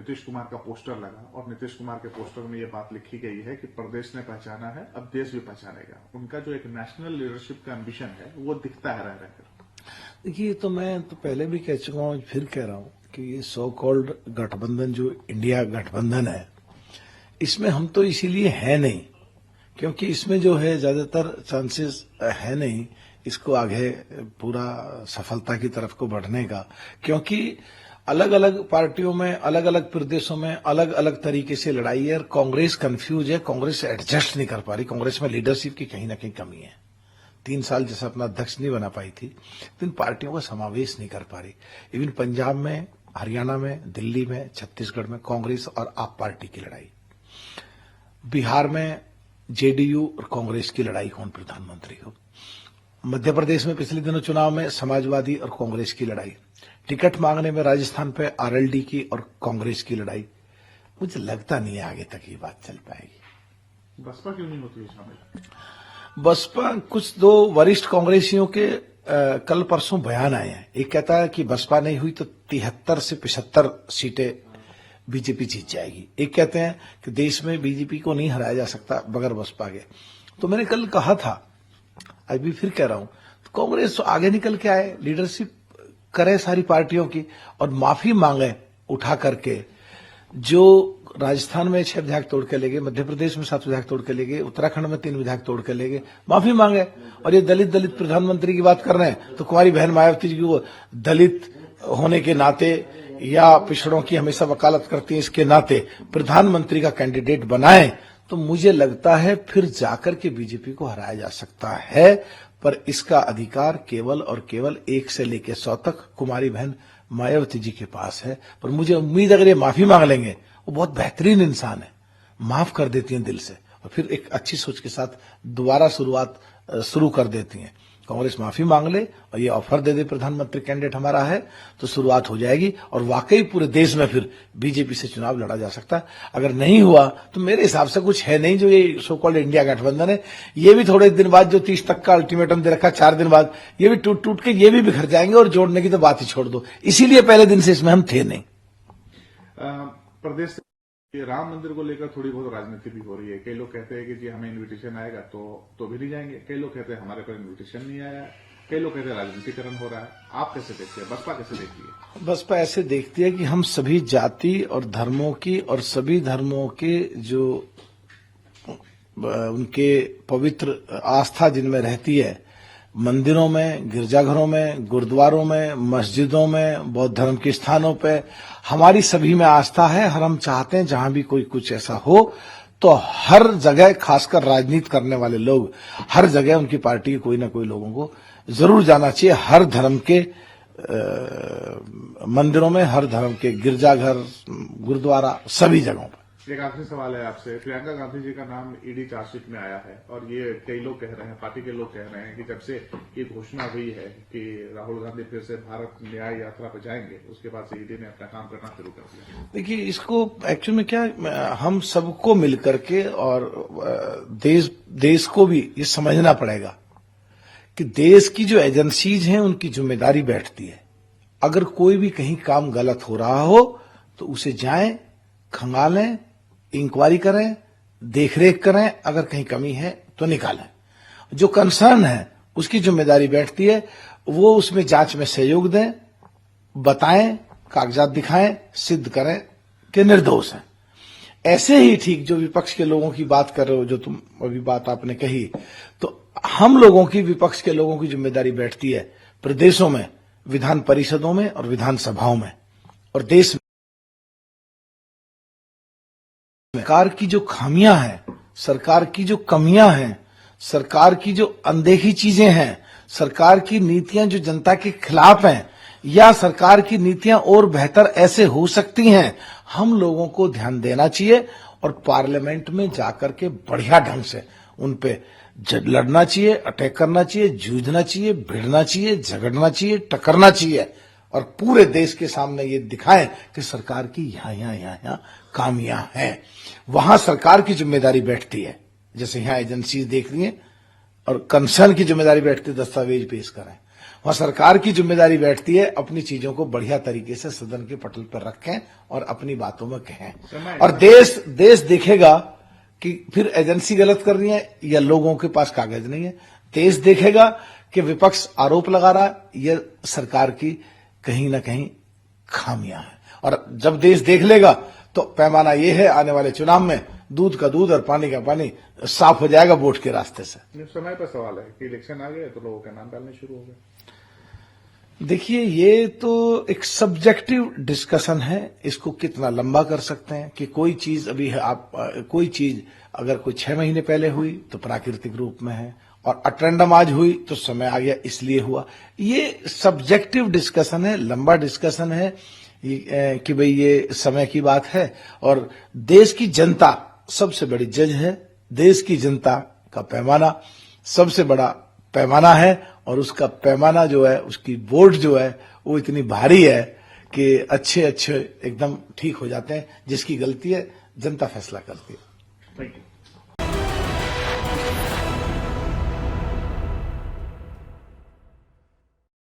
नीतीश कुमार का पोस्टर लगा और नीतीश कुमार के पोस्टर में ये बात लिखी गई है कि प्रदेश ने पहचाना है, अब देश भी पहचानेगा। उनका जो एक नेशनल लीडरशिप का एम्बिशन है वो दिखता है रह रहकर। देखिए, तो मैं तो पहले भी कह चुका हूं, फिर कह रहा हूं कि ये सो कॉल्ड गठबंधन जो इंडिया गठबंधन है, इसमें हम तो इसीलिए है नहीं क्योंकि इसमें जो है ज्यादातर चांसेस है नहीं इसको आगे पूरा सफलता की तरफ को बढ़ने का, क्योंकि अलग अलग पार्टियों में अलग अलग प्रदेशों में अलग अलग तरीके से लड़ाई है और कांग्रेस कंफ्यूज है। कांग्रेस एडजस्ट नहीं कर पा रही। कांग्रेस में लीडरशिप की कहीं ना कहीं कमी है। 3 साल जैसा अपना अध्यक्ष नहीं बना पाई थी, तो इन पार्टियों का समावेश नहीं कर पा रही। इवन पंजाब में, हरियाणा में, दिल्ली में, छत्तीसगढ़ में कांग्रेस और आप पार्टी की लड़ाई, बिहार में जेडीयू और कांग्रेस की लड़ाई कौन प्रधानमंत्री हो, मध्य प्रदेश में पिछले दिनों चुनाव में समाजवादी और कांग्रेस की लड़ाई, टिकट मांगने में राजस्थान पे आरएलडी की और कांग्रेस की लड़ाई। मुझे लगता नहीं है आगे तक ये बात चल पाएगी। बसपा क्यों नहीं होती है शामिल? बसपा, कुछ 2 वरिष्ठ कांग्रेसियों के कल परसों बयान आए हैं। एक कहता है कि बसपा नहीं हुई तो 73 से 75 सीटें बीजेपी जीत जाएगी। एक कहते हैं कि देश में बीजेपी को नहीं हराया जा सकता बगैर बसपा के। तो मैंने कल कहा था, आज भी फिर कह रहा हूं, तो कांग्रेस तो आगे निकल के आए, लीडरशिप करे सारी पार्टियों की और माफी मांगे उठा करके। जो राजस्थान में 6 विधायक तोड़ के ले गए, मध्य प्रदेश में 7 विधायक तोड़ के ले गए, उत्तराखंड में 3 विधायक तोड़ के ले गए, माफी मांगे। और ये दलित प्रधानमंत्री की बात कर रहे हैं, तो कुमारी बहन मायावती जी को दलित होने के नाते या पिछड़ों की हमेशा वकालत करती है इसके नाते प्रधानमंत्री का कैंडिडेट बनाए, तो मुझे लगता है फिर जाकर के बीजेपी को हराया जा सकता है। पर इसका अधिकार केवल और केवल 1 से लेकर 100 तक कुमारी बहन मायावती जी के पास है। पर मुझे उम्मीद अगर ये माफी मांग लेंगे, वो बहुत बेहतरीन इंसान है, माफ कर देती हैं दिल से और फिर एक अच्छी सोच के साथ दोबारा शुरुआत शुरू कर देती हैं। कांग्रेस माफी मांग ले और ये ऑफर दे दे प्रधानमंत्री कैंडिडेट हमारा है, तो शुरुआत हो जाएगी और वाकई पूरे देश में फिर बीजेपी से चुनाव लड़ा जा सकता है। अगर नहीं हुआ तो मेरे हिसाब से कुछ है नहीं जो ये सो कॉल्ड इंडिया गठबंधन है। ये भी थोड़े दिन बाद, जो 30 तक का अल्टीमेटम दे रखा, 4 दिन बाद ये भी टूट के ये भी बिखर जाएंगे और जोड़ने की तो बात ही छोड़ दो। इसीलिए पहले दिन से इसमें हम थे नहीं। प्रदेश ये राम मंदिर को लेकर थोड़ी बहुत राजनीति भी हो रही है। कई लोग कहते हैं कि जी हमें इनविटेशन आएगा तो भी नहीं जाएंगे। कई लोग कहते हैं हमारे पर इनविटेशन नहीं आया। कई लोग कहते हैं राजनीतिकरण हो रहा है। आप कैसे देखते हैं? बसपा कैसे देखती है? बसपा ऐसे देखती है कि हम सभी जाति और धर्मों की और सभी धर्मों के जो उनके पवित्र आस्था जिनमें रहती है, मंदिरों में, गिरजाघरों में, गुरुद्वारों में, मस्जिदों में, बौद्ध धर्म के स्थानों पे हमारी सभी में आस्था है। हम चाहते हैं जहां भी कोई कुछ ऐसा हो तो हर जगह, खासकर राजनीति करने वाले लोग, हर जगह उनकी पार्टी के कोई ना कोई लोगों को जरूर जाना चाहिए। हर धर्म के मंदिरों में, हर धर्म के गिरजाघर, गुरुद्वारा, सभी जगहों पर। एक आखिरी सवाल है आपसे। प्रियंका गांधी जी का नाम ईडी चार्जशीट में आया है और ये कई लोग कह रहे हैं, पार्टी के लोग कह रहे हैं कि जब से ये घोषणा हुई है कि राहुल गांधी फिर से भारत न्याय यात्रा पर जाएंगे, उसके बाद से ईडी ने अपना काम करना शुरू कर दिया। देखिए, इसको एक्चुअली में क्या, हम सबको मिलकर के और देश को भी ये समझना पड़ेगा कि देश की जो एजेंसीज हैं उनकी जिम्मेदारी बैठती है। अगर कोई भी कहीं काम गलत हो रहा हो तो उसे जाएं, खंगालें, इंक्वायरी करें, देखरेख करें, अगर कहीं कमी है तो निकालें। जो कंसर्न है उसकी जिम्मेदारी बैठती है, वो उसमें जांच में सहयोग दें, बताएं, कागजात दिखाएं, सिद्ध करें कि निर्दोष हैं। ऐसे ही ठीक जो विपक्ष के लोगों की बात कर रहे हो, जो तुम अभी बात आपने कही, तो हम लोगों की, विपक्ष के लोगों की जिम्मेदारी बैठती है प्रदेशों में, विधान परिषदों में और विधानसभाओं में और देश में। सरकार की जो खामियां हैं, सरकार की जो कमियां हैं, सरकार की जो अनदेखी चीजें हैं, सरकार की नीतियां जो जनता के खिलाफ हैं या सरकार की नीतियां और बेहतर ऐसे हो सकती हैं, हम लोगों को ध्यान देना चाहिए और पार्लियामेंट में जाकर के बढ़िया ढंग से उन पे लड़ना चाहिए, अटैक करना चाहिए, जूझना चाहिए, भिड़ना चाहिए, झगड़ना चाहिए, टकरना चाहिए और पूरे देश के सामने ये दिखाएं कि सरकार की यहां खामियां हैं। वहां सरकार की जिम्मेदारी बैठती है, जैसे यहां एजेंसी देख रही है, और कंसर्न की जिम्मेदारी बैठती है दस्तावेज पेश करें। वहां सरकार की जिम्मेदारी बैठती है अपनी चीजों को बढ़िया तरीके से सदन के पटल पर रखें और अपनी बातों में कहें। और देश देखेगा कि फिर एजेंसी गलत कर रही है या लोगों के पास कागज नहीं है। देश देखेगा कि विपक्ष आरोप लगा रहा है या सरकार की कहीं ना कहीं खामियां हैं। और जब देश देख लेगा तो पैमाना ये है, आने वाले चुनाव में दूध का दूध और पानी का पानी साफ हो जाएगा वोट के रास्ते से। समय पर सवाल है कि इलेक्शन आ गए तो लोगों के नाम डालने शुरू हो गए। देखिए, ये तो एक सब्जेक्टिव डिस्कशन है, इसको कितना लंबा कर सकते हैं कि कोई चीज अभी है, आप कोई चीज अगर कोई 6 महीने पहले हुई तो प्राकृतिक रूप में है और अटेंडम आज हुई तो समय आ गया इसलिए हुआ। ये सब्जेक्टिव डिस्कशन है, लंबा डिस्कशन है कि भाई ये समय की बात है। और देश की जनता सबसे बड़ी जज है, देश की जनता का पैमाना सबसे बड़ा पैमाना है और उसका पैमाना जो है, उसकी वोट जो है वो इतनी भारी है कि अच्छे एकदम ठीक हो जाते हैं। जिसकी गलती है जनता फैसला करती है। Thank you.